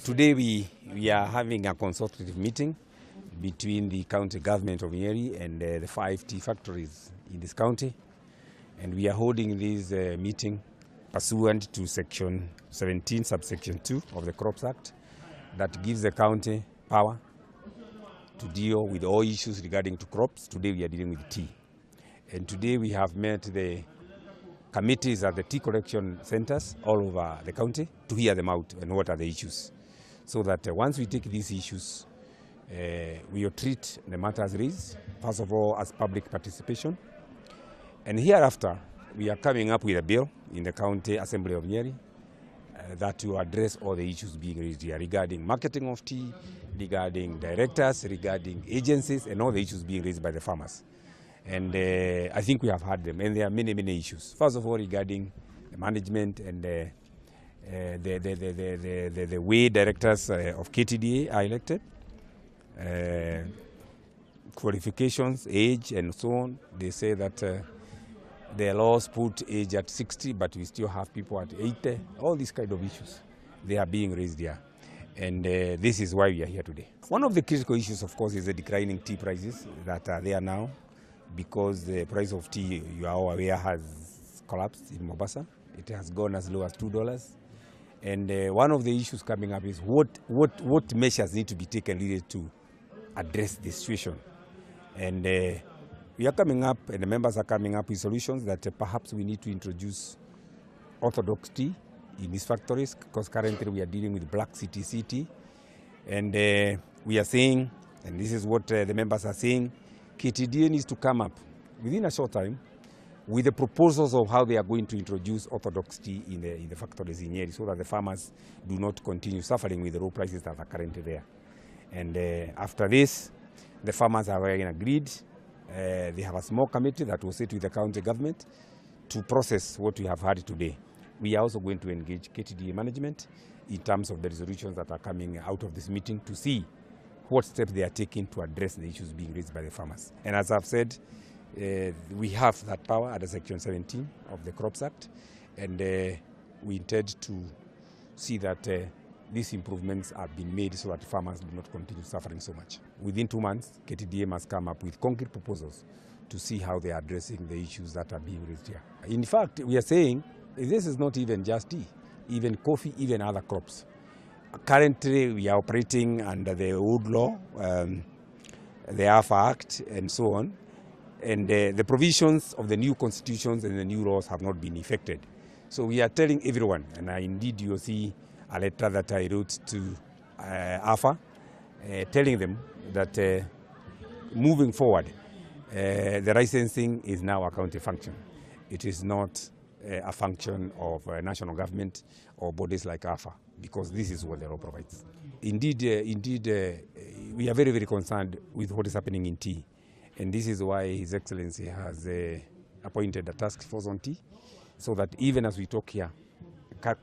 Today we are having a consultative meeting between the county government of Nyeri and the 5 tea factories in this county. And we are holding this meeting pursuant to Section 17, subsection 2 of the Crops Act that gives the county power to deal with all issues regarding to crops. Today we are dealing with tea. And today we have met the committees at the tea collection centers all over the county to hear them out and what are the issues. So that once we take these issues, we will treat the matters raised, first of all as public participation. And hereafter, we are coming up with a bill in the County Assembly of Nyeri that will address all the issues being raised here regarding marketing of tea, regarding directors, regarding agencies, and all the issues being raised by the farmers. And I think we have had them, and there are many, many issues. First of all, regarding the management and the way directors of KTDA are elected, qualifications, age, and so on. They say that the laws put age at 60, but we still have people at 80. All these kind of issues, they are being raised here. And this is why we are here today. One of the critical issues, of course, is the declining tea prices that are there now, because the price of tea, you are all aware, has collapsed in Mombasa. It has gone as low as $2. And one of the issues coming up is what measures need to be taken really to address the situation. And we are coming up, and the members are coming up with solutions that perhaps we need to introduce orthodox tea in these factories, because currently we are dealing with black CTC tea. And we are saying, and this is what the members are saying, KTDA needs to come up within a short time with the proposals of how they are going to introduce orthodox tea in the factories in Nyeri, so that the farmers do not continue suffering with the low prices that are currently there. And after this, the farmers have agreed. They have a small committee that will sit with the county government to process what we have heard today. We are also going to engage KTDA management in terms of the resolutions that are coming out of this meeting to see what steps they are taking to address the issues being raised by the farmers. And as I've said, we have that power under Section 17 of the Crops Act, and we intend to see that these improvements have been made so that farmers do not continue suffering so much. Within 2 months, KTDA must come up with concrete proposals to see how they are addressing the issues that are being raised here. In fact, we are saying this is not even just tea, even coffee, even other crops. Currently, we are operating under the old law, the AFA Act, and so on. And the provisions of the new constitutions and the new laws have not been effected. So we are telling everyone, and indeed you will see a letter that I wrote to AFA, telling them that moving forward, the licensing is now a county function. It is not a function of national government or bodies like AFA, because this is what the law provides. Indeed, we are very, very concerned with what is happening in tea. And this is why His Excellency has appointed a task force on tea, so that even as we talk here,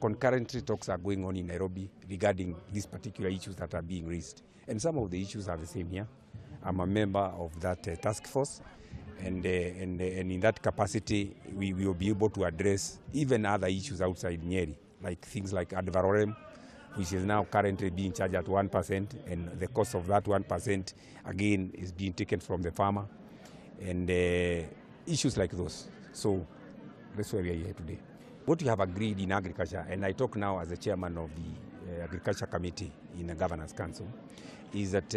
concurrently talks are going on in Nairobi regarding these particular issues that are being raised. And some of the issues are the same here. I'm a member of that task force, and in that capacity, we will be able to address even other issues outside Nyeri, like things like ad valorem, which is now currently being charged at 1%, and the cost of that 1% again is being taken from the farmer, and issues like those. So that's why we are here today. What we have agreed in agriculture, and I talk now as the chairman of the Agriculture Committee in the Governors Council, is that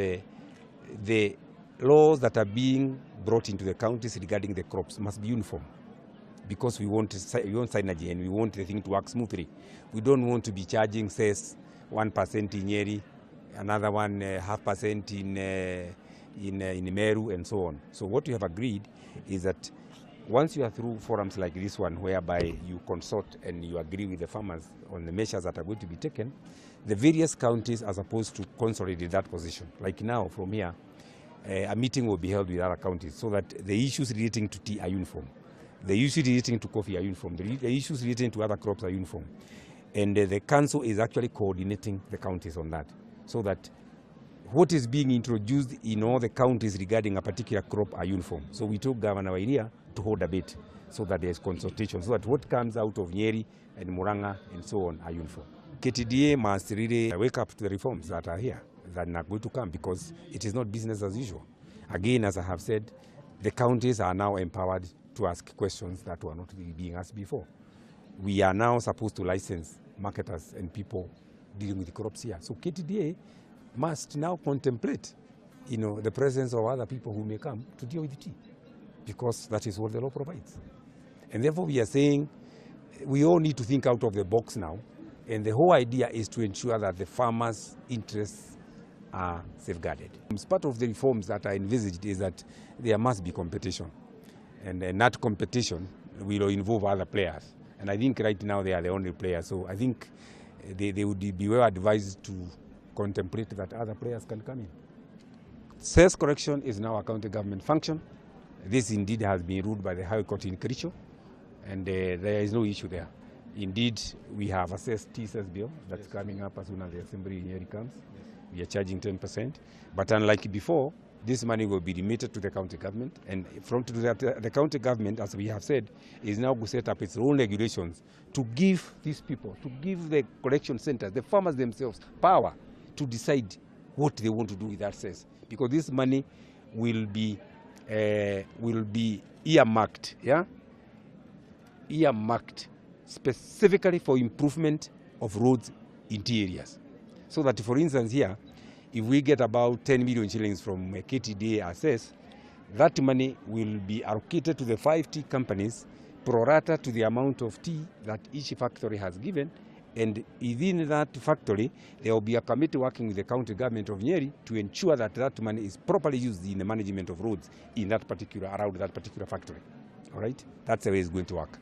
the laws that are being brought into the counties regarding the crops must be uniform, because we want synergy and we want the thing to work smoothly. We don't want to be charging, says, 1% in Nyeri, another one 0.5% in Meru, and so on. So what we have agreed is that once you are through forums like this one, whereby you consult and you agree with the farmers on the measures that are going to be taken, the various counties are supposed to consolidate that position. Like now, from here, a meeting will be held with other counties so that the issues relating to tea are uniform. The issues relating to coffee are uniform. The issues relating to other crops are uniform. And the council is actually coordinating the counties on that, so that what is being introduced in all the counties regarding a particular crop are uniform. So we took Governor Wairia to hold a bit so that there is consultation, so that what comes out of Nyeri and Muranga and so on are uniform. KTDA must really wake up to the reforms that are here, that are going to come, because it is not business as usual. Again, as I have said, the counties are now empowered to ask questions that were not really being asked before. We are now supposed to license marketers and people dealing with crops here. So KTDA must now contemplate, the presence of other people who may come to deal with tea, because that is what the law provides. And therefore we are saying we all need to think out of the box now, and the whole idea is to ensure that the farmers' interests are safeguarded. Part of the reforms that are envisaged is that there must be competition, and that competition will involve other players. And I think right now they are the only players, so I think they would be well advised to contemplate that other players can come in. Sales correction is now a county government function. This indeed has been ruled by the High Court in Kericho, and there is no issue there. Indeed, we have assessed T-sales bill that's coming up as soon as the Assembly in Nyeri comes. We are charging 10%, but unlike before, this money will be remitted to the county government, and from the county government, as we have said, is now going to set up its own regulations to give these people, to give the collection centers, the farmers themselves, power to decide what they want to do with that cess, because this money will be earmarked, earmarked specifically for improvement of roads in tea areas. So that, for instance, here, if we get about 10 million shillings from KTDA assess, that money will be allocated to the 5 tea companies pro rata to the amount of tea that each factory has given, and within that factory there will be a committee working with the county government of Nyeri to ensure that that money is properly used in the management of roads in that particular, around that particular factory. All right? That's the way it's going to work.